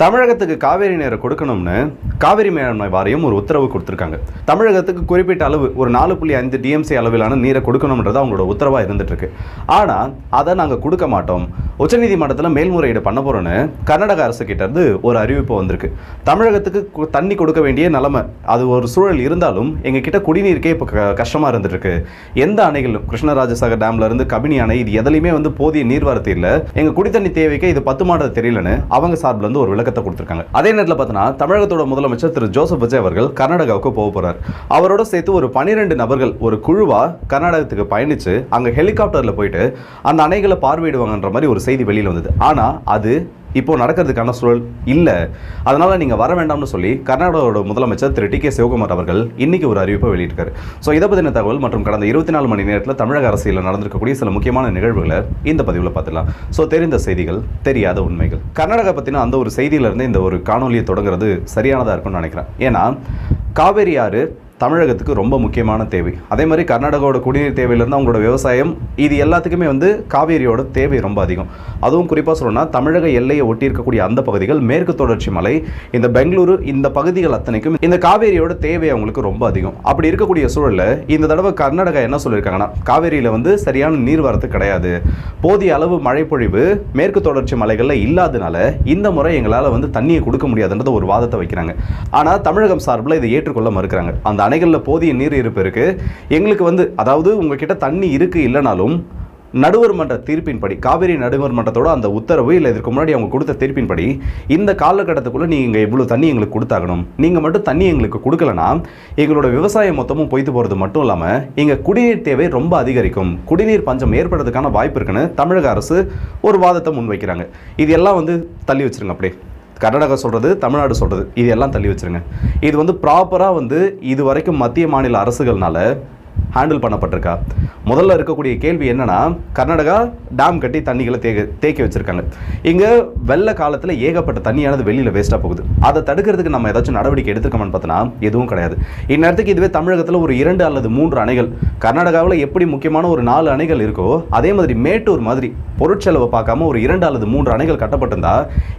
தமிழகத்துக்கு காவேரி நீரை கொடுக்கணும்னு காவிரி மேலாண்மை வாரியம் ஒரு உத்தரவு கொடுத்துருக்காங்க. தமிழகத்துக்கு குறிப்பிட்ட அளவு ஒரு 4.5 டிஎம்சி அளவிலான நீரை கொடுக்கணும்ன்றது அவங்களோட உத்தரவாக இருந்துட்டு இருக்கு. ஆனால் அதை நாங்கள் கொடுக்க மாட்டோம், உச்சநீதிமன்றத்தில் மேல்முறையீடு பண்ண போறோம்னு கர்நாடக அரசு கிட்ட இருந்து ஒரு அறிவிப்பு வந்திருக்கு. தமிழகத்துக்கு தண்ணி கொடுக்க வேண்டிய நிலைமை அது ஒரு சூழல் இருந்தாலும் எங்க கிட்ட குடிநீருக்கே இப்போ கஷ்டமா இருந்துட்டு இருக்கு. எந்த அணைகளும் கிருஷ்ணராஜசாகர் டேம்ல இருந்து கபினி அணை இது எதுலையுமே போதிய நீர்வரத்து இல்லை, எங்க குடித்தண்ணி தேவைக்கு இது பத்துமானது தெரியலன்னு அவங்க சார்பில் இருந்து ஒரு விளக்கத்தை கொடுத்திருக்காங்க. அதே நேரத்தில் பார்த்தீங்கன்னா தமிழகத்தோட முதலமைச்சர் திரு ஜோசப் விஜய் அவர்கள் கர்நாடகாவுக்கு போக போறார். அவரோட சேர்த்து ஒரு 12 நபர்கள் ஒரு குழுவா கர்நாடகத்துக்கு பயணிச்சு அங்க ஹெலிகாப்டர்ல போயிட்டு அந்த அணைகளை பார்வையிடுவாங்கன்ற மாதிரி ஒரு செய்தி வெளியில் வந்தது. ஆனா அது இப்போ நடக்கிறதுக்கான சூழல் இல்லை, அதனால நீங்க வர வேண்டாம்னு சொல்லி கர்நாடகாவோட முதலமைச்சர் திரு டி கே சிவகுமார் அவர்கள் இன்னைக்கு ஒரு அறிவிப்பை வெளியிட்டிருக்காரு. ஸோ இதை பற்றின தகவல் மற்றும் கடந்த 24 மணி நேரத்தில் தமிழக அரசியலில் நடந்திருக்கக்கூடிய சில முக்கியமான நிகழ்வுகளை இந்த பதிவில் பார்த்துக்கலாம். ஸோ தெரிந்த செய்திகள், தெரியாத உண்மைகள். கர்நாடகா பற்றின அந்த ஒரு செய்தியிலிருந்து இந்த ஒரு காணொலியை தொடங்குறது சரியானதாக இருக்கும்னு நினைக்கிறேன். ஏன்னா காவேரி ஆறு தமிழகத்துக்கு ரொம்ப முக்கியமான தேவை. அதே மாதிரி கர்நாடகாவோட குடிநீர் தேவையிலிருந்து அவங்களோட விவசாயம் இது எல்லாத்துக்குமே காவேரியோட தேவை ரொம்ப அதிகம். அதுவும் குறிப்பாக சொல்லணும்னா தமிழக எல்லையை ஒட்டி இருக்கக்கூடிய அந்த பகுதிகள், மேற்கு தொடர்ச்சி மலை, இந்த பெங்களூரு, இந்த பகுதிகள் அத்தனைக்கும் இந்த காவேரியோட தேவை அவங்களுக்கு ரொம்ப அதிகம். அப்படி இருக்கக்கூடிய சூழலில் இந்த தடவை கர்நாடகா என்ன சொல்லியிருக்காங்கன்னா, காவேரியில் சரியான நீர்வரத்து கிடையாது, போதிய அளவு மழைப்பொழிவு மேற்கு தொடர்ச்சி மலைகளில் இல்லாதனால இந்த முறை எங்களால் தண்ணியை கொடுக்க முடியாதுன்றத ஒரு வாதத்தை வைக்கிறாங்க. ஆனால் தமிழகம் சார்பில் இதை ஏற்றுக்கொள்ள மறுக்கிறாங்க. அந்த அணைகளில் போதிய நீர் இருப்பு இருக்கு, எங்களுக்கு அதாவது உங்ககிட்ட தண்ணி இருக்கு இல்லைனாலும் நடுவர் மன்ற தீர்ப்பின்படி, காவிரி நடுவர் மன்றத்தோட அந்த உத்தரவு இல்லை இதற்கு முன்னாடி அவங்க கொடுத்த தீர்ப்பின்படி இந்த காலகட்டத்துக்குள்ள நீங்கள் இவ்வளவு தண்ணி எங்களுக்கு கொடுத்தாகணும், நீங்கள் மட்டும் தண்ணி எங்களுக்கு கொடுக்கலனா எங்களோட விவசாயம் மொத்தமும் போய்த்து போகிறது மட்டும் இல்லாமல் எங்கள் குடிநீர் தேவை ரொம்ப அதிகரிக்கும், குடிநீர் பஞ்சம் ஏற்படுறதுக்கான வாய்ப்பு இருக்குன்னு தமிழக அரசு ஒரு வாதத்தை முன்வைக்கிறாங்க. இது எல்லாம் தள்ளி வச்சிருங்க. அப்படியே கர்நாடகா சொல்கிறது, தமிழ்நாடு சொல்கிறது, இது எல்லாம் தள்ளி வச்சுருங்க. இது ப்ராப்பராக இது வரைக்கும் மத்திய மாநில அரசுகள்னால ஹேண்டில் பண்ணப்பட்டிருக்கா? முதல்ல இருக்கக்கூடிய கேள்வி என்னன்னா, கர்நாடகா டேம் கட்டி தண்ணிகளை தேக்கி வச்சிருக்காங்க. இங்கே வெள்ள காலத்தில் ஏகப்பட்ட தண்ணியானது வெளியில் வேஸ்ட்டாக போகுது. அதை தடுக்கிறதுக்கு நம்ம ஏதாச்சும் நடவடிக்கை எடுத்துக்கோமான்னு பார்த்தோன்னா எதுவும் கிடையாது. இந்நேரத்துக்கு இதுவே தமிழகத்தில் ஒரு 2 அல்லது 3 அணைகள், கர்நாடகாவில் எப்படி முக்கியமான ஒரு 4 அணைகள் இருக்கோ அதே மாதிரி மேட்டூர் மாதிரி பொருட்செலவை பார்க்காம ஒரு 2 அல்லது 3 அணைகள் கட்டப்பட்டிருந்தா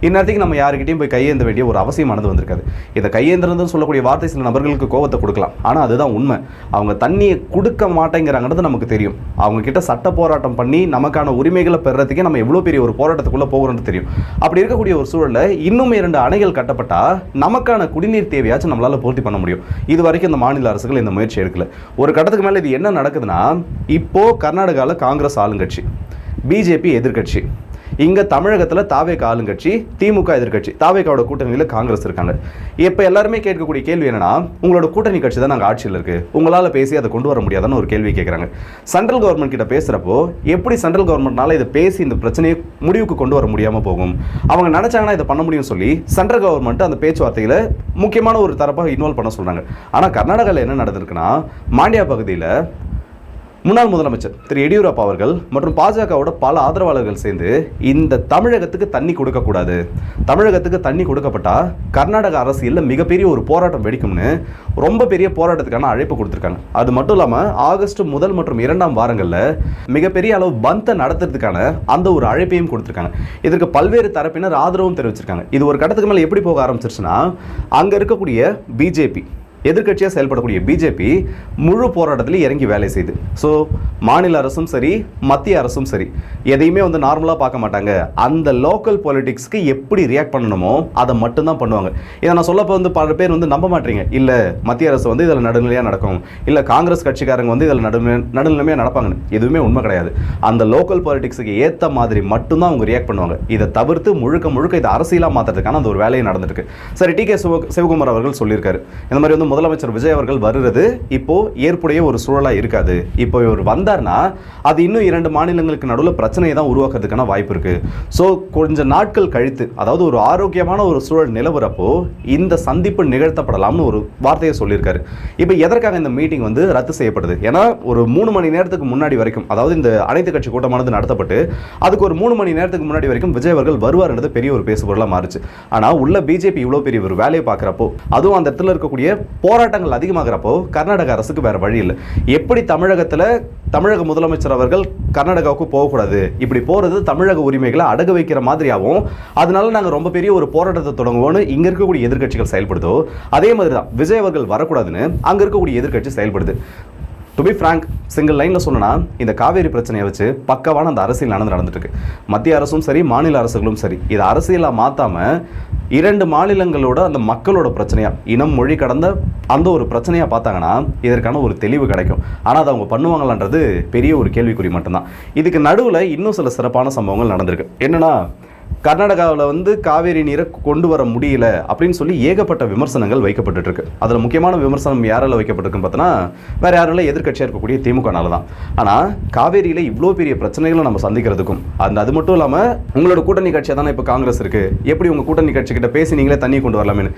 இந்நேரத்துக்கு நம்ம யாருக்கிட்டையும் போய் கையேந்த வேண்டிய ஒரு அவசியமானது வந்திருக்காது. இதை கையேந்திரன்னு சொல்லக்கூடிய வார்த்தை சில நபர்களுக்கு கோபத்தை கொடுக்கலாம், ஆனால் அதுதான் உண்மை. அவங்க தண்ணியை கொடுக்க மாட்டேங்கிறாங்கிறது நமக்கு தெரியும். அவங்க கிட்ட சட்ட போராட்டம் பண்ணி நமக்கான உரிமைகளை பெறறதுக்கே நம்ம எவ்வளவு பெரிய ஒரு போராட்டத்துக்குள்ள போகிறோம்னு தெரியும். அப்படி இருக்கக்கூடிய ஒரு சூழல்ல இன்னும் 2 அணைகள் கட்டப்பட்டா நமக்கான குடிநீர் தேவையாச்சும் நம்மளால பூர்த்தி பண்ண முடியும். இது வரைக்கும் இந்த மாநில அரசுகள் இந்த முயற்சி எடுக்கல. ஒரு கட்டத்துக்கு மேல இது என்ன நடக்குதுன்னா, இப்போ கர்நாடகாவில் காங்கிரஸ் ஆளுங்கட்சி, பிஜேபி எதிர்கட்சி, இங்க தமிழகத்தில் தாவேக ஆளுங்கட்சி, திமுக எதிர்கட்சி, தாவேகாவோட கூட்டணியில் காங்கிரஸ் இருக்காங்க. இப்போ எல்லாருமே கேட்கக்கூடிய கேள்வி என்னன்னா, உங்களோட கூட்டணி கட்சி தான் நாங்கள் ஆட்சியில் இருக்கு, உங்களால் பேசி அதை கொண்டு வர முடியாதுன்னு ஒரு கேள்வி கேட்குறாங்க. சென்ட்ரல் கவர்மெண்ட் கிட்ட பேசுறப்போ எப்படி சென்ட்ரல் கவர்மெண்ட்னால இதை பேசி இந்த பிரச்சனையை முடிவுக்கு கொண்டு வர முடியாமல் போகும்? அவங்க நினைச்சாங்கன்னா இதை பண்ண முடியும் சொல்லி சென்ட்ரல் கவர்மெண்ட் அந்த பேச்சுவார்த்தையில் முக்கியமான ஒரு தரப்பாக இன்வால்வ் பண்ண சொல்றாங்க. ஆனால் கர்நாடகாவில் என்ன நடந்திருக்குன்னா, மாண்டியா பகுதியில் முன்னாள் முதலமைச்சர் திரு எடியூரப்பா அவர்கள் மற்றும் பாஜகவோட பல ஆதரவாளர்கள் சேர்ந்து இந்த தமிழகத்துக்கு தண்ணி கொடுக்கக்கூடாது, தமிழகத்துக்கு தண்ணி கொடுக்கப்பட்டா கர்நாடக அரசியலில் மிகப்பெரிய ஒரு போராட்டம் வெடிக்கும்னு ரொம்ப பெரிய போராட்டத்துக்கான அழைப்பு கொடுத்துருக்காங்க. அது மட்டும் இல்லாமல் ஆகஸ்ட் 1 மற்றும் 2 வாரங்களில் மிகப்பெரிய அளவு பந்தை நடத்துறதுக்கான அந்த ஒரு அழைப்பையும் கொடுத்துருக்காங்க. இதற்கு பல்வேறு தரப்பினர் ஆதரவும் தெரிவிச்சிருக்காங்க. இது ஒரு கட்டத்துக்கு மேலே எப்படி போக ஆரம்பிச்சிருச்சுன்னா, அங்கே இருக்கக்கூடிய பிஜேபி, எதிர்கட்சியாக செயல்படக்கூடிய பிஜேபி முழு போராட்டத்தில் இறங்கி வேலை செய்யுது. ஸோ மாநில அரசும் சரி, மத்திய அரசும் சரி, எதையுமே நார்மலாக பார்க்க மாட்டாங்க. அந்த லோக்கல் பாலிடிக்ஸ்க்கு எப்படி ரியாக்ட் பண்ணணுமோ அதை மட்டும்தான் பண்ணுவாங்க. இதை நான் சொல்லப்போ பல பேர் நம்ப மாட்டீங்க, இல்லை மத்திய அரசு இதில் நடுநிலையாக நடக்கும், இல்லை காங்கிரஸ் கட்சிக்காரங்க இதில் நடுநிலைமையாக நடப்பாங்கன்னு. எதுவுமே உண்மை கிடையாது. அந்த லோக்கல் பாலிடிக்ஸுக்கு ஏற்ற மாதிரி மட்டும்தான் அவங்க ரியாக்ட் பண்ணுவாங்க. இதை தவிர்த்து முழுக்க இதை அரசியலாக மாற்றுறதுக்கான அந்த ஒரு வேலையை நடந்துருக்கு. சரி, டி கே சிவகுமார் அவர்கள் சொல்லியிருக்காரு, இந்த மாதிரி முதலமைச்சர் விஜய் அவர்கள் வருகிறது இப்போ ஏற்புடைய ஒரு சூழலா இருக்காது. இப்போ இவர் வந்தார்னா அது இன்னும் 2 மாநிலங்களுக்கு நடுவில் பிரச்சனையை தான் உருவாக்குறதுக்கான வாய்ப்பு இருக்கு. ஸோ கொஞ்ச நாட்கள் கழித்து, அதாவது ஒரு ஆரோக்கியமான ஒரு சூழல் நிலவுறப்போ இந்த சந்திப்பு நிகழ்த்தப்படலாம்னு ஒரு வார்த்தையை சொல்லியிருக்காரு. இப்போ எதற்காக இந்த மீட்டிங் ரத்து செய்யப்படுது? ஏன்னா ஒரு 3 மணி நேரத்துக்கு முன்னாடி வரைக்கும், அதாவது இந்த அனைத்து கட்சி கூட்டமானது நடத்தப்பட்டு அதுக்கு ஒரு 3 மணி நேரத்துக்கு முன்னாடி வரைக்கும் விஜய் அவர்கள் வருவார்ன்றது பெரிய ஒரு பேசுபொருளாக மாறுச்சு. ஆனால் உள்ள பிஜேபி இவ்வளோ பெரிய ஒரு வேலையை பார்க்குறப்போ, அதுவும் அந்த இடத்துல இருக்கக்கூடிய போராட்டங்கள் அதிகமாகிறப்போ கர்நாடக அரசுக்கு வேறு வழி இல்லை. எப்படி தமிழக முதலமைச்சர் அவர்கள் கர்நாடகாவுக்கு போகக்கூடாது, இப்படி போகிறது தமிழக உரிமைகளை அடகு வைக்கிற மாதிரியாகவும், அதனால நாங்கள் ரொம்ப பெரிய ஒரு போராட்டத்தை தொடங்குவோன்னு இங்கே இருக்கக்கூடிய எதிர்க்கட்சிகள் செயல்படுதோ, அதே மாதிரி தான் விஜய் அவர்கள் வரக்கூடாதுன்னு அங்கே இருக்கக்கூடிய எதிர்க்கட்சி செயல்படுது. டு பி ஃப்ராங்க், சிங்கிள் லைனில் சொன்னா இந்த காவேரி பிரச்சனையை வச்சு பக்கவான அந்த அரசியல் நடந்துட்டு இருக்கு. மத்திய அரசும் சரி, மாநில அரசுகளும் சரி, இதை அரசியலாக மாற்றாமல் 2 மாநிலங்களோட அந்த மக்களோட பிரச்சனையா, இனம் மொழி கடந்த அந்த ஒரு பிரச்சனையா பார்த்தாங்கன்னா இதற்கான ஒரு தெளிவு கிடைக்கும். ஆனால் அதை அவங்க பண்ணுவாங்களான்றது பெரிய ஒரு கேள்விக்குறி மட்டும்தான். இதுக்கு நடுவில் இன்னும் சில சிறப்பான சம்பவங்கள் நடந்திருக்கு. என்னன்னா, கர்நாடகாவில் காவேரி நீரை கொண்டு வர முடியல அப்படின்னு சொல்லி ஏகப்பட்ட விமர்சனங்கள் வைக்கப்பட்டு இருக்கு. அதில் முக்கியமான விமர்சனம் யாரால் வைக்கப்பட்டிருக்குன்னு பார்த்தோன்னா, வேற யாரால எதிர்க்கட்சியாக இருக்கக்கூடிய திமுகனால தான். ஆனால் காவேரியில் இவ்வளோ பெரிய பிரச்சனைகளை நம்ம சந்திக்கிறதுக்கும் அது மட்டும் இல்லாமல் உங்களோட கூட்டணி கட்சியாக தானே இப்போ காங்கிரஸ் இருக்கு, எப்படி உங்கள் கூட்டணி கட்சிக்கிட்ட பேசி நீங்களே தண்ணி கொண்டு வரலாமேன்னு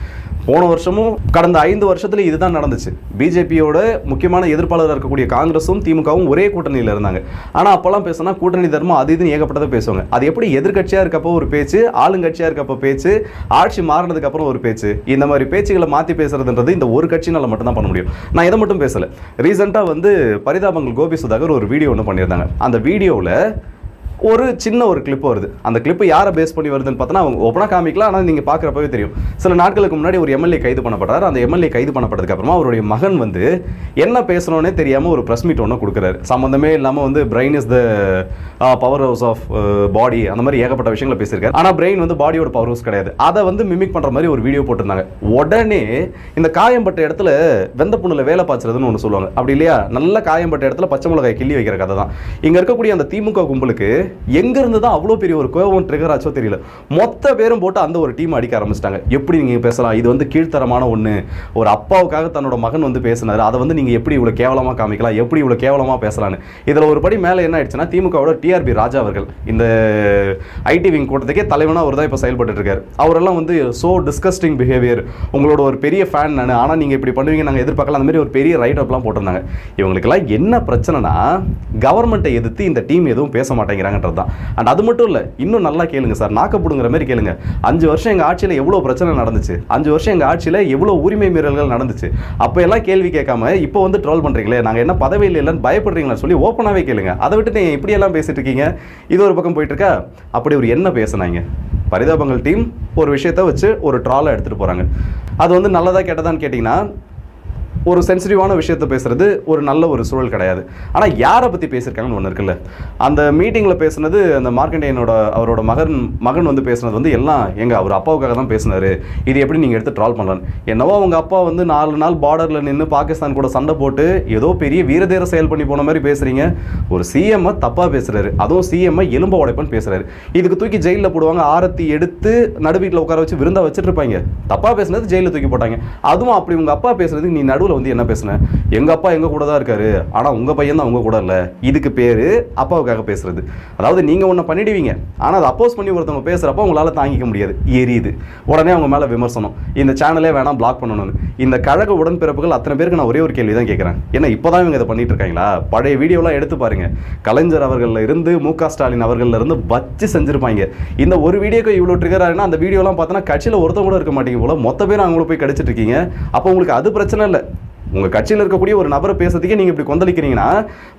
போன வருஷமும் கடந்த 5 வருஷத்துல இதுதான் நடந்துச்சு. பிஜேபியோட முக்கியமான எதிர்ப்பாளராக இருக்கக்கூடிய காங்கிரஸும் திமுகவும் ஒரே கூட்டணியில் இருந்தாங்க. ஆனால் அப்போல்லாம் பேசினா கூட்டணி தர்மம் அது இதுன்னு ஏகப்பட்டதை பேசுவாங்க. அது எப்படி எதிர்க்கட்சியாக இருக்கப்போ ஒரு பேச்சு, ஆளுங்கட்சியாக இருக்கப்போ பேச்சு, ஆட்சி மாறினதுக்கு அப்புறம் ஒரு பேச்சு, இந்த மாதிரி பேச்சுகளை மாற்றி பேசுறதுன்றது இந்த ஒரு கட்சினால மட்டும்தான் பண்ண முடியும். நான் இதை மட்டும் பேசல. ரீசெண்டாக பரிதாபங்கள் கோபி சுதாகர் ஒரு வீடியோ ஒன்று பண்ணியிருந்தாங்க. அந்த வீடியோவில் ஒரு சின்ன ஒரு கிளிப் வருது. அந்த கிளிப்பு யாரை பேஸ் பண்ணி வருதுன்னு பார்த்தோன்னா அவங்க ஓப்பனாக காமிக்கலாம், ஆனால் நீங்கள் பார்க்குறப்பவே தெரியும். சில நாட்களுக்கு முன்னாடி ஒரு எம்எல்ஏ கைது பண்ணப்படுறாரு. அந்த எம்எல்ஏ கைது பண்ணப்பட்டதுக்கு அப்புறமா அவருடைய மகன் என்ன பேசணும்னே தெரியாமல் ஒரு ப்ரெஸ் மீட் ஒன்று கொடுக்குறாரு. சம்மந்தமே இல்லாமல் brain is the power house of body, அந்த மாதிரி ஏகப்பட்ட விஷயங்களை பேசியிருக்காரு. ஆனால் பிரெயின் பாடியோட பவர் ஹவுஸ் கிடையாது. அதை மிமிக் பண்ணுற மாதிரி ஒரு வீடியோ போட்டிருந்தாங்க. உடனே இந்த காயம்பட்ட இடத்துல வெந்த புண்ணில் வேலை பாய்ச்சறதுன்னு ஒன்று சொல்லுவாங்க, அப்படி இல்லையா? நல்ல காயம்பட்ட இடத்துல பச்சை மிளகாய் கிள்ளி வைக்கிற கதை தான். இங்கே இருக்கக்கூடிய அந்த திமுக கும்பலுக்கு எங்கிருந்து தான் அவ்வளோ பெரிய ஒரு கோபம் ட்ரிகர் ஆச்சோ தெரியல. மொத்த பேரும் போட்டு அந்த ஒரு டீம் அடிக்க ஆரம்பிச்சிட்டாங்க. எப்படி நீங்கள் பேசலாம், இது கீழ்த்தரமான ஒன்று, ஒரு அப்பாவுக்காக தன்னோட மகன் பேசினார், அதை நீங்கள் எப்படி இவ்வளோ கேவலமாக காமிக்கலாம், எப்படி இவ்வளோ கேவலமாக பேசலான்னு. இதில் ஒரு படி மேலே என்ன ஆயிடுச்சுன்னா, திமுகவோட டிஆர்பி ராஜா அவர்கள் இந்த ஐடி விங் கூட்டத்துக்கே தலைவனாக அவர் தான் இப்போ செயல்பட்டு இருக்காரு. அவரெல்லாம் சோ டிஸ்கஸ்டிங் பிஹேவியர், உங்களோட ஒரு பெரிய ஃபேன் நான், ஆனால் நீங்கள் இப்படி பண்ணுவீங்க நாங்கள் எதிர்பார்க்கலாம், அந்த மாதிரி ஒரு பெரிய ரைட் அப்லாம் போட்டிருந்தாங்க. இவங்களுக்கெல்லாம் என்ன பிரச்சனைனா, கவர்மெண்ட்டை எதிர்த்து இந்த டீம் எதுவும் பேச மாட்டேங்கிறாங்க தான். அண்ட் அது மட்டும் இல்லை, இன்னும் நல்லா கேளுங்க சார், நாக்கப்படுங்கிற மாதிரி கேளுங்க. 5 வருஷம் எங்கள் ஆட்சியில் எவ்வளோ பிரச்சனை நடந்துச்சு, 5 வருஷம் எங்கள் ஆட்சியில் எவ்வளோ உரிமை மீறல்கள் நடந்துச்சு, அப்போ எல்லாம் கேள்வி கேட்காம இப்போ ட்ரோல் பண்ணுறீங்களே, நாங்கள் என்ன பதவியில் இல்லைன்னு பயப்படுறீங்களா சொல்லி ஓப்பனாகவே கேளுங்க. அதை விட்டு நீங்கள் இப்படியெல்லாம் பேசிட்டு இருக்கீங்க, இது ஒரு பக்கம் போயிட்டு இருக்கா. அப்படி ஒரு என்ன பேசுனாங்க? பரிதாபங்கள் டீம் ஒரு விஷயத்தை வச்சு ஒரு ட்ராலை எடுத்துகிட்டு போகிறாங்க. அது நல்லதா கேட்டதான்னு கேட்டிங்கன்னா, ஒரு சென்சிட்டிவான விஷயத்தை பேசுறது ஒரு நல்ல ஒரு சூழல் கிடையாது. ஆனால் யாரை பற்றி பேசியிருக்காங்கன்னு ஒன்று இருக்குல்ல, அந்த மீட்டிங்கில் பேசுனது அந்த மார்க்கண்டேயனோட அவரோட மகன் பேசுனது எல்லாம் அவர் அப்பாவுக்காக தான் பேசினார், இது எப்படி நீங்கள் எடுத்து ட்ரால் பண்ணலாம். என்னவோ அவங்க அப்பா 4 நாள் பார்டரில் நின்று பாகிஸ்தான் கூட சண்டை போட்டு ஏதோ பெரிய வீரதேர செயல் பண்ணி போன மாதிரி பேசுகிறீங்க. ஒரு சிஎம்ஐ தப்பாக பேசுகிறாரு, அதுவும் சிஎம்ஐ எலும்ப உடைப்பன்னு பேசுகிறாரு. இதுக்கு தூக்கி ஜெயிலில் போடுவாங்க, ஆரத்தி எடுத்து நடுவீட்டில் உட்கார வச்சு விருந்தா வச்சுட்டு இருப்பாங்க. தப்பாக பேசுனது ஜெயிலில் தூக்கி போட்டாங்க. அதுவும் அப்படி உங்கள் அப்பா பேசுறதுக்கு நீ நடுவில் என்ன பேசுன, எங்க அப்பா எங்க கூட தான் இருக்காரு, ஆனா உங்க பையன் தான் உங்க கூட இல்ல, இதுக்கு பேரு அப்பாவுக்காக பேசுறது. அதாவது நீங்க ஒண்ணு பண்ணிடுவீங்க, ஆனா அதை அப்போஸ் பண்ணி ஒருத்தவங்க பேசுறப்ப உங்களால தாங்கிக்க முடியாது, எரியுது, உடனே அவங்க மேல விமர்சனம், இந்த சேனலே வேணாம் பிளாக் பண்ணணும்னு. இந்த கழக உடன்பிறப்புகள் அத்தனை பேருக்கு நான் ஒரே ஒரு கேள்வி தான் கேட்கிறேன், ஏன்னா இப்பதான் இவங்க இதை பண்ணிட்டு இருக்காங்களா? பழைய வீடியோலாம் எடுத்து பாருங்க, கலைஞர் அவர்கள்ல இருந்து மு.க. ஸ்டாலின் அவர்கள்ல இருந்து வச்சு செஞ்சிருப்பாங்க. இந்த ஒரு வீடியோக்கு இவ்வளவு ட்ரிகர் ஆகுனா அந்த வீடியோலாம் பார்த்தோன்னா கட்சியில ஒருத்தவங்க கூட இருக்க மாட்டீங்க போல, மொத்த பேரும் அவங்கள போய் கடிச்சிட்டு இருக்கீங்க. அப்போ உங்களுக்கு அது பிரச்சனை இல்லை. உங்கள் கட்சியில் இருக்கக்கூடிய ஒரு நபரை பேசுறதுக்கே நீங்கள் இப்படி கொந்தளிக்கிறீங்கன்னா,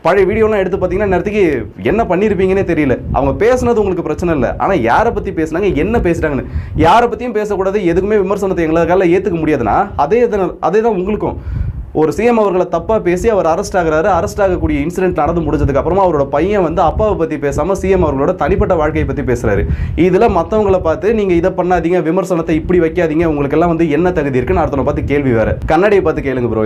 பழைய வீடியோலாம் எடுத்து பார்த்தீங்கன்னா நேரத்துக்கு என்ன பண்ணியிருப்பீங்கன்னே தெரியல. அவங்க பேசுனது உங்களுக்கு பிரச்சனை இல்லை, ஆனால் யாரை பற்றி பேசுனாங்க, என்ன பேசுகிறாங்கன்னு யாரை பற்றியும் பேசக்கூடாது, எதுக்குமே விமர்சனத்தை எங்களால் ஏற்றுக்க முடியாதுன்னா அதே தான் உங்களுக்கும். ஒரு சிஎம் அவர்களை தப்பாக பேசி அவர் அரெஸ்ட் ஆகிறாரு. அரெஸ்ட் ஆகக்கூடிய இன்சிடென்ட் நடந்து முடிஞ்சதுக்கு அப்புறமா அவரோட பையன் அப்பாவை பற்றி பேசாமல் சிஎம் அவர்களோட தனிப்பட்ட வாழ்க்கையை பற்றி பேசுகிறாரு. இதில் மற்றவங்களை பார்த்து நீங்கள் இதை பண்ணாதீங்க, விமர்சனத்தை இப்படி வைக்காதீங்க, உங்களுக்கெல்லாம் என்ன தகுதி இருக்குன்னு அடுத்தவனை பார்த்து கேள்வி வேறு. கண்ணாடியை பார்த்து கேளுங்க ப்ரோ.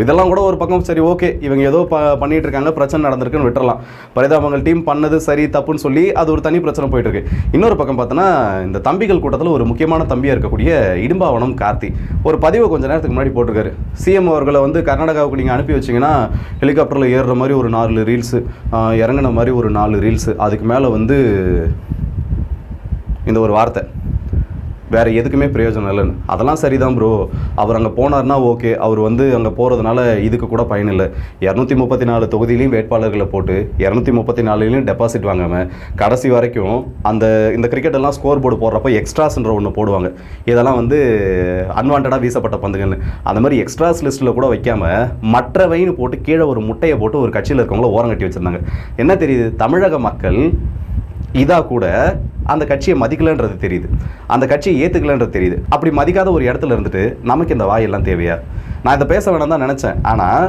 இதெல்லாம் கூட ஒரு பக்கம் சரி, ஓகே, இவங்க ஏதோ பண்ணிட்டு இருக்காங்க, பிரச்சனை நடந்திருக்குன்னு விட்டுறலாம். பரிதாபங்கள் டீம் பண்ணது சரி தப்புன்னு சொல்லி அது ஒரு தனி பிரச்சனை போயிட்டு இருக்கு. இன்னொரு பக்கம் பார்த்தோன்னா, இந்த தம்பிகள் கூட்டத்தில் ஒரு முக்கியமான தம்பியாக இருக்கக்கூடிய இடும்பாவனம் கார்த்தி ஒரு பதிவை கொஞ்ச நேரத்துக்கு முன்னாடி போட்டிருக்காரு. சிஎம் அவர்கள் கர்நாடகாவுக்கு நீங்கள் அனுப்பி வச்சிங்கன்னா ஹெலிகாப்டரில் ஏறுற மாதிரி ஒரு 4 ரீல்ஸு, இறங்கின மாதிரி ஒரு 4 ரீல்ஸு, அதுக்கு மேலே இந்த ஒரு வார்த்தை, வேறு எதுக்குமே பிரயோஜனம் இல்லைன்னு. அதெல்லாம் சரிதான் ப்ரோ, அவர் அங்கே போனார்னா ஓகே, அவர் வந்து அங்கே போகிறதுனால இதுக்கு கூட பயன் இல்லை. 234 தொகுதியிலையும் வேட்பாளர்களை போட்டு 234லையும் டெபாசிட் வாங்காமல் கடைசி வரைக்கும் இந்த கிரிக்கெட்டெல்லாம் ஸ்கோர் போர்டு போடுறப்போ எக்ஸ்ட்ராஸ்ன்ற ஒன்று போடுவாங்க. இதெல்லாம் வந்து அன்வான்டாக வீசப்பட்ட பந்துங்கன்னு. அந்த மாதிரி எக்ஸ்ட்ராஸ் லிஸ்ட்டில் கூட வைக்காமல் மற்றவைன்னு போட்டு கீழே ஒரு முட்டையை போட்டு ஒரு கட்சியில் இருக்கவங்கள ஓரம் கட்டி வச்சுருந்தாங்க. என்ன தெரியுது, தமிழக மக்கள் இதாக கூட அந்த கட்சியை மதிக்கலன்றது தெரியுது, அந்த கட்சியை ஏற்றுக்கலன்றது தெரியுது. அப்படி மதிக்காத ஒரு இடத்துல இருந்துட்டு நமக்கு இந்த வாயெல்லாம் தேவையா? நான் இதை பேச வேணாம் தான் நினச்சேன். ஆனால்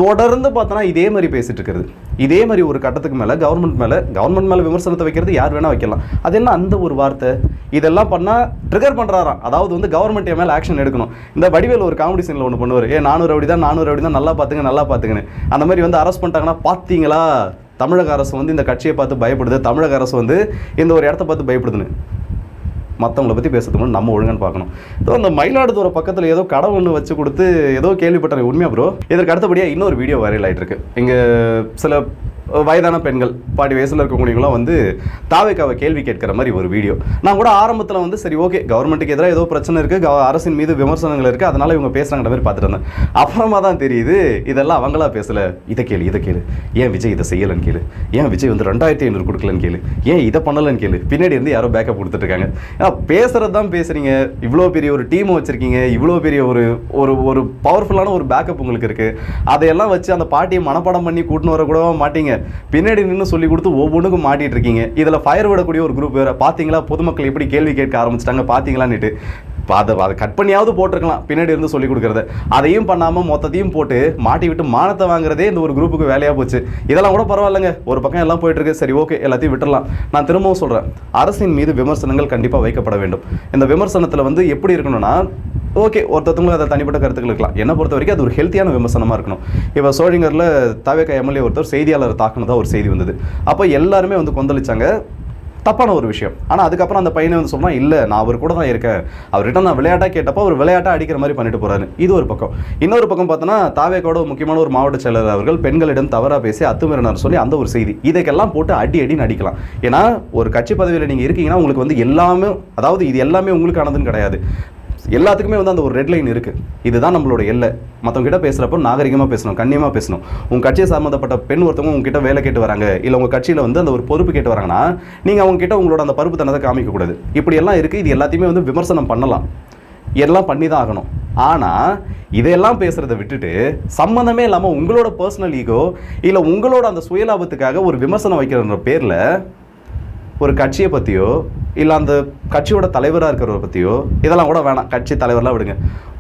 தொடர்ந்து பார்த்தோன்னா இதே மாதிரி பேசிகிட்டு இருக்கிறது. இதே மாதிரி ஒரு கட்டத்துக்கு மேலே கவர்மெண்ட் மேலே விமர்சனத்தை வைக்கிறது யார் வேணால் வைக்கலாம். அது என்ன அந்த ஒரு வார்த்தை? இதெல்லாம் பண்ணால் ட்ரிகர் பண்ணுறாராம். அதாவது வந்து கவர்மெண்ட் மேலே ஆக்ஷன் எடுக்கணும். இந்த வடிவேல் ஒரு காமெடி சீனில் ஒன்று பண்ணுவார், 400 அப்படி தான் நல்லா பார்த்துங்கன்னு. அந்த மாதிரி வந்து அரெஸ்ட் பண்ணிட்டாங்கன்னா பார்த்தீங்களா, தமிழக அரசு வந்து இந்த கட்சியை பார்த்து பயப்படுது, தமிழக அரசு வந்து இந்த ஒரு இடத்த பார்த்து பயப்படுதுன்னு. மற்றவங்களை பற்றி பேசுறதுக்கு முன்னாடி நம்ம ஒழுங்கான்னு பார்க்கணும். இதோ அந்த மயிலாடுதுறை பக்கத்தில் ஏதோ கடை ஒன்று வச்சு கொடுத்து ஏதோ கேள்விப்பட்டேன், உண்மையா ப்ரோ? இதற்கு அடுத்தபடியாக இன்னொரு வீடியோ வைரல் ஆகிட்டு இருக்கு. இங்கே சில வயதான பெண்கள் 40 வயசில் இருக்கக்கூடியவங்களாம் வந்து தாவேக்காவை கேள்வி கேட்கிற மாதிரி ஒரு வீடியோ. நான் கூட ஆரம்பத்தில் வந்து சரி ஓகே, கவர்மெண்ட்டுக்கு எதிராக ஏதோ பிரச்சனை இருக்குது, அரசின் மீது விமர்சனங்கள் இருக்குது, அதனால் இவங்க பேசுகிறாங்கிற மாதிரி பார்த்துட்டு இருந்தேன். அப்புறமா தான் தெரியுது இதெல்லாம் அவங்களா பேசலை. இதை கேளு, ஏன் விஜய் இதை செய்யலைன்னு கேளு, ஏன் விஜய் வந்து 2500 கொடுக்கலன்னு கேளு, ஏன் இதை பண்ணலன்னு கேளு. பின்னாடி இருந்து யாரோ பேக்கப் கொடுத்துட்ருக்காங்க. ஏன்னா பேசுகிறது தான் பேசுகிறீங்க, இவ்வளோ பெரிய ஒரு டீம் வச்சுருக்கீங்க, இவ்வளோ பெரிய ஒரு பவர்ஃபுல்லான ஒரு பேக்கப் உங்களுக்கு இருக்குது. அதையெல்லாம் வச்சு அந்த பாட்டியை மனப்பாடம் பண்ணி கூட்டின்னு வர கூட மாட்டீங்க, பின்னாடி நின்று சொல்லி கொடுத்து ஒவ்வொன்றுக்கும் மாட்டிட்டு இருக்கீங்க. இதில் ஃபயர் விடக்கூடிய ஒரு குரூப் வேறு. பார்த்தீங்களா பொதுமக்கள் எப்படி கேள்வி கேட்க ஆரம்பிச்சிட்டாங்க பார்த்தீங்களான்னுட்டு. அதை கட் பண்ணியாவது போட்டிருக்கலாம் பின்னாடி இருந்து சொல்லி கொடுக்குறது. அதையும் பண்ணாமல் மொத்தத்தையும் போட்டு மாட்டி விட்டு மானத்தை வாங்குறதே இந்த ஒரு குரூப்புக்கு வேலையாக போச்சு. இதெல்லாம் கூட பரவாயில்லைங்க, ஒரு பக்கம் எல்லாம் போயிட்டு இருக்கு, சரி ஓகே எல்லாத்தையும் விட்டுடலாம். நான் திரும்பவும் சொல்கிறேன், அரசின் மீது விமர்சனங்கள் கண்டிப்பாக வைக்கப்பட வேண்டும். இந்த விமர்சனத்தில் வந்து எப்படி இருக்கணும்னா, ஓகே ஒருத்தவங்களும் அதை தனிப்பட்ட கருத்துக்கள் இருக்கலாம், என்னை பொறுத்த வரைக்கும் அது ஒரு ஹெல்த்தியான விமர்சனமாக இருக்கணும். இப்போ சோழிங்கரில் தாவேக்கா எம்எல்ஏ ஒருத்தர் செய்தியாளர் தாக்குனதாக ஒரு செய்தி வந்தது. அப்போ எல்லாருமே வந்து கொந்தளிச்சாங்க, தப்பான ஒரு விஷயம். ஆனால் அதுக்கப்புறம் அந்த பையனை வந்து சொன்னால் இல்லை நான் அவர் கூட தான் இருக்கேன், அவர்கிட்ட நான் விளையாட்டாக கேட்டப்போ அவர் விளையாட்டாக அடிக்கிற மாதிரி பண்ணிட்டு போகிறாரு. இது ஒரு பக்கம். இன்னொரு பக்கம் பார்த்தோன்னா தாவேக்கோட முக்கியமான ஒரு மாவட்ட செயலர் அவர்கள் பெண்களிடம் தவறாக பேசி அத்துமீறினார் சொல்லி அந்த ஒரு செய்தி. இதுக்கெல்லாம் போட்டு அடின்னு அடிக்கலாம். ஏன்னா ஒரு கட்சி பதவியில் நீங்கள் இருக்கீங்கன்னா உங்களுக்கு வந்து எல்லாமே, அதாவது இது எல்லாமே உங்களுக்கானதுன்னு கிடையாது. எல்லாத்துக்குமே வந்து அந்த ஒரு ரெட் லைன் இருக்குது. இதுதான் நம்மளோட எல்லை. மற்றவங்க கிட்ட பேசுகிறப்போ நாகரிகமாக பேசணும், கண்ணியமாக பேசணும். உங்கள் கட்சியை சம்மந்தப்பட்ட பெண் ஒருத்தவங்க உங்ககிட்ட வேலை கேட்டு வராங்க, இல்லை உங்கள் கட்சியில் வந்து அந்த ஒரு பொறுப்பு கேட்டு வராங்கன்னா நீங்கள் அவங்க கிட்ட உங்களோட அந்த பருப்பு தனத்தை காமிக்கக்கூடாது. இப்படி எல்லாம் இருக்குது. இது எல்லாத்தையுமே வந்து விமர்சனம் பண்ணலாம், எல்லாம் பண்ணி தான் ஆகணும். ஆனால் இதையெல்லாம் பேசுகிறத விட்டுட்டு சம்மந்தமே இல்லாமல் உங்களோட பர்சனல் ஈகோ இல்லை உங்களோட அந்த சுயலாபத்துக்காக ஒரு விமர்சனம் வைக்கிற பேரில் ஒரு கட்சியை பற்றியோ இல்லை அந்த கட்சியோட தலைவராக இருக்கிறவரை பற்றியோ, இதெல்லாம் கூட வேணாம், கட்சி தலைவரெலாம் விடுங்க,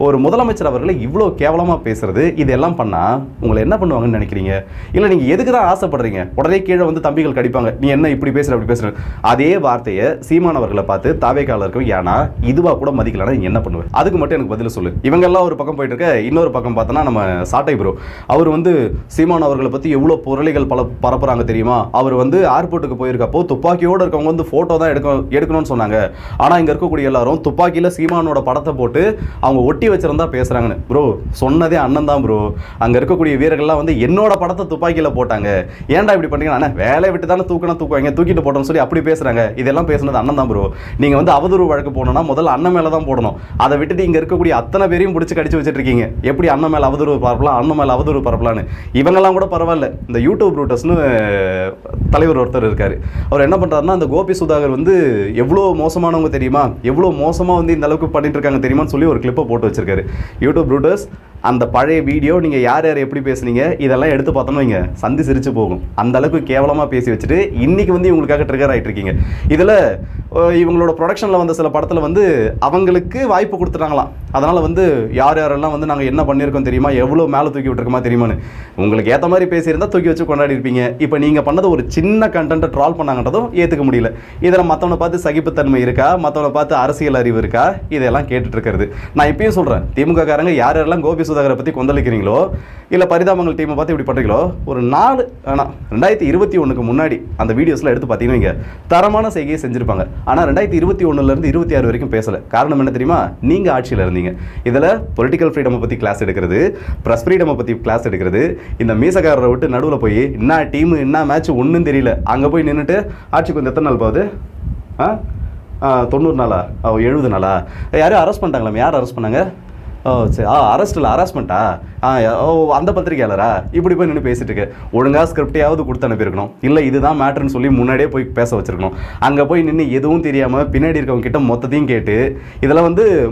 ஒரு முதலமைச்சர் அவர்களை இவ்வளோ கேவலமாக பேசுகிறது, இதெல்லாம் பண்ணால் உங்களை என்ன பண்ணுவாங்கன்னு நினைக்கிறீங்க? இல்லை நீங்கள் எதுக்கு தான் ஆசைப்படுறீங்க? உடனே கீழே வந்து தம்பிகள் கடிப்பாங்க, நீ என்ன இப்படி பேசுகிற அப்படி பேசுகிற. அதே வார்த்தையை சீமானவர்களை பார்த்து தாவேக்கால இருக்கும், ஏன்னா இதுவாக கூட மதிக்கலன்னா நீங்கள் என்ன பண்ணுவேன்? அதுக்கு மட்டும் எனக்கு பதில் சொல்லு. இவங்கெல்லாம் ஒரு பக்கம் போயிட்டு இருக்க, இன்னொரு பக்கம் பார்த்தோன்னா நம்ம சாட்டை ப்ரோ அவர் வந்து சீமானவர்களை பற்றி எவ்வளோ பொருளைகள் பரப்புறாங்க தெரியுமா? அவர் வந்து ஏர்போர்ட்டுக்கு போயிருக்கப்போ துப்பாக்கியோடு இருக்கவங்க வந்து ஃபோட்டோ தான் எடுக்கணும்னு சொன்னாங்க. ஆனால் இங்கே இருக்கக்கூடிய எல்லாரும் துப்பாக்கியில் சீமானோட படத்தை போட்டு அவங்க ஒட்டி வச்சிருந்தா பேசுகிறாங்கன்னு. ப்ரோ சொன்னதே அண்ணன் தான் ப்ரோ. அங்கே இருக்கக்கூடிய வீரர்கள்லாம் வந்து என்னோட படத்தை துப்பாக்கியில் போட்டாங்க, ஏன்டா இப்படி பண்ணுறீங்கன்னா, அண்ணா வேலையை விட்டு தானே தூக்குவாங்க, தூக்கிட்டு போட்டோம்னு சொல்லி அப்படி பேசுகிறாங்க. இதெல்லாம் பேசுனது அண்ணன் தான் ப்ரோ. நீங்கள் வந்து அவதூறு வழக்கு போடணும்னா முதல்ல அண்ணன் மேலே தான் போடணும். அதை விட்டுட்டு இங்கே இருக்கக்கூடிய அத்தனை பேரையும் பிடிச்சி கடிச்சு வச்சுட்டு இருக்கீங்க. எப்படி அண்ணன் மேலே அவதூறு பரப்பலாம், அண்ணன் மேலே அவதூறு பரப்பலான்னு. இவங்கெல்லாம் கூட பரவாயில்ல. இந்த யூடியூப் ரூட்டர்ஸ்னு தலைவர் ஒருத்தர் இருக்கார். அவர் என்ன பண்ணுறாருன்னா, அந்த கோபி சுதாகர் வந்து எவ்வளோ மோசமானவங்க தெரியுமா, எவ்வளோ மோசமாக வந்து இந்த அளவுக்கு பண்ணிட்டு இருக்காங்க தெரியுமான்னு சொல்லி ஒரு கிளிப்பை போட்டு வச்சிருக்காரு. யூடியூப் ரூட்டர்ஸ் அந்த பழைய வீடியோ நீங்கள் யார் எப்படி பேசுனீங்க இதெல்லாம் எடுத்து பார்த்தோம்னா இங்கே சந்தி சிரிச்சு போகும். அந்த அளவுக்கு கேவலமாக பேசி வச்சுட்டு இன்றைக்கி வந்து இவங்களுக்காக ட்ரிகர் ஆகிட்டு இருக்கீங்க. இதில் இவங்களோட ப்ரொடக்ஷனில் வந்த சில படத்தில் வந்து அவங்களுக்கு வாய்ப்பு கொடுத்துட்டாங்களாம். அதனால் வந்து யாரெல்லாம் வந்து நாங்கள் என்ன பண்ணியிருக்கோம் தெரியுமா, எவ்வளோ மேலே தூக்கி விட்டுருக்கோமா தெரியுமான்னு. உங்களுக்கு ஏற்ற மாதிரி பேசியிருந்தால் தூக்கி வச்சு கொண்டாடி இருப்பீங்க. இப்போ நீங்கள் பண்ணது ஒரு சின்ன கண்டென்ட்டை ட்ரால் பண்ணாங்கன்றதும் ஏற்றுக்க முடியல. இதில் மற்றவனை பார்த்து சகிப்புத்தன்மை இருக்கா, மற்றவனை பார்த்து அரசியல் அறிவு இருக்கா, இதெல்லாம் கேட்டுட்டு இருக்கிறது. நான் இப்பயும் சொல்கிறேன், திமுக காரங்க யாரெல்லாம் கோபி சுதாகரை பற்றி கொந்தளிக்கிறீங்களோ இல்லை பரிதாபங்கள் டீமை பார்த்து இப்படி பண்ணுறீங்களோ, ஒரு 2021க்கு முன்னாடி அந்த வீடியோஸ்லாம் எடுத்து பார்த்தீங்கன்னா இங்கே தரமான செய்கையை செஞ்சுருப்பாங்க. ஆனால் 2021லேருந்து 26 வரைக்கும் பேசலை. காரணம் என்ன தெரியுமா? நீங்கள் ஆட்சியில் இருந்தீங்க. இதில் பொலிட்டிக்கல் ஃப்ரீடமை பற்றி கிளாஸ் எடுக்கிறது, ப்ரெஸ் ஃப்ரீடமை பற்றி கிளாஸ் எடுக்கிறது, இந்த மீசக்காரரை விட்டு நடுவில் போய் என்ன டீமு என்ன மேட்ச் ஒன்றும் தெரியல, அங்கே போய் நின்றுட்டு ஆட்சிக்கு வந்து எத்தனை நாள் போகுது, 90 நாளா 70 நாளா யாரையும் அரெஸ்ட் பண்ணிட்டாங்களாம். யார் அரெஸ்ட் பண்ணாங்க? ஓ சரி, அரெஸ்ட் இல்லை, ஹராஸ்மெண்ட்டா? ஓ அந்த பத்திரிக்கையாளரா? இப்படி போய் நின்று பேசிட்டு இருக்கு. ஒழுங்காக ஸ்கிரிப்டையாவது கொடுத்து அனுப்பியிருக்கணும், இல்லை இதுதான் மேட்ருன்னு சொல்லி முன்னாடியே போய் பேச வச்சிருக்கணும். அங்கே போய் நின்று எதுவும் தெரியாமல் பின்னாடி இருக்கவங்க கிட்ட மொத்தத்தையும் கேட்டு, இதெல்லாம்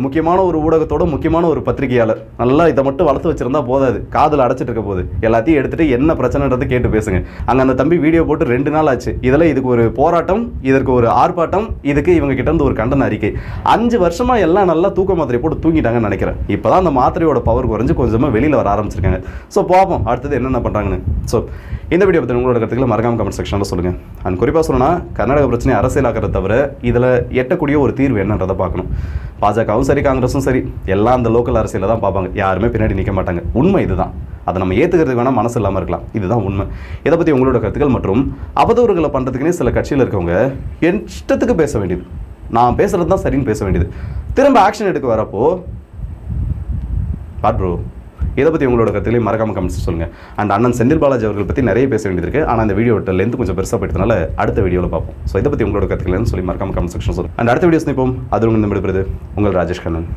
முக்கியமான ஒரு ஊடகத்தோட முக்கியமான ஒரு பத்திரிகையாளர் நல்லா இதை மட்டும் வளர்த்து வச்சிருந்தா போதாது, காதில் அடைச்சிட்டு இருக்க போது எல்லாத்தையும் எடுத்துட்டு என்ன பிரச்சனைன்றது கேட்டு பேசுங்க. அங்கே அந்த தம்பி வீடியோ போட்டு 2 நாள் ஆச்சு. இதில் இதுக்கு ஒரு போராட்டம், இதற்கு ஒரு ஆர்ப்பாட்டம், இதுக்கு இவங்க கிட்ட இருந்து ஒரு கண்டன அறிக்கை. 5 வருஷமா எல்லாம் நல்லா தூக்க மாத்திரை போட்டு தூங்கிட்டாங்கன்னு நினைக்கிறேன். இப்போதான் அந்த மாத்திரையோட பவர் குறைஞ்சு கொஞ்சமாக வெளியில் வர ஆரம்பிச்சிருக்காங்க. ஸோ பார்ப்போம் அடுத்தது என்னென்ன பண்ணுறாங்கன்னு. ஸோ இந்த வீடியோ பற்றி உங்களோட கருத்துக்களை மறக்காம கமெண்ட் செக்ஷனில் சொல்லுங்கள். அண்ட் குறிப்பாக சொல்லணும்னா கர்நாடக பிரச்சனை அரசியலாக்கிறத தவிர இதில் எட்டக்கூடிய ஒரு தீர்வு என்னன்றதை பார்க்கணும். பாஜகவும் சரி, காங்கிரஸும் சரி, எல்லாம் அந்த லோக்கல் அரசியலை தான் பார்ப்பாங்க. யாருமே பின்னாடி நிற்க மாட்டாங்க. உண்மை இதுதான். அதை நம்ம ஏற்றுக்கிறதுக்கு வேணால் மனசு இல்லாமல் இருக்கலாம். இதுதான் உண்மை. இதை பற்றி உங்களோட கருத்துக்கள் மற்றும் அவதூறுகளை பண்ணுறதுக்குன்னே சில கட்சியில் இருக்கவங்க என் இஷ்டத்துக்கு பேச வேண்டியது, நான் பேசுகிறது தான் சரின்னு பேச வேண்டியது, திரும்ப ஆக்ஷன் எடுக்க வரப்போ ப்ரோ. இதை பற்றி உங்களோட கருத்துக்களையும் மறக்காம கமெண்ட்ஸ் சொல்லுங்கள். அண்ட் அண்ணன் செந்தில் பாலாஜி அவர்கள் பற்றி நிறைய பேச வேண்டியது இருக்குது. ஆனால் இந்த வீடியோட லென்த் கொஞ்சம் பெருசாக போயிட்டதுனால அடுத்த வீடியோவில் பார்ப்போம். ஸோ இதை பற்றி உங்களோட கருத்துக்களைன்னு சொல்லி மறக்காம கமெண்ட் செக்ஷன் சொல்லுங்கள். அண்ட் அடுத்த வீடியோஸ் நிற்போம். அது உங்கள் விடுபடுறது உங்கள் ராஜேஷ் கண்ணன்.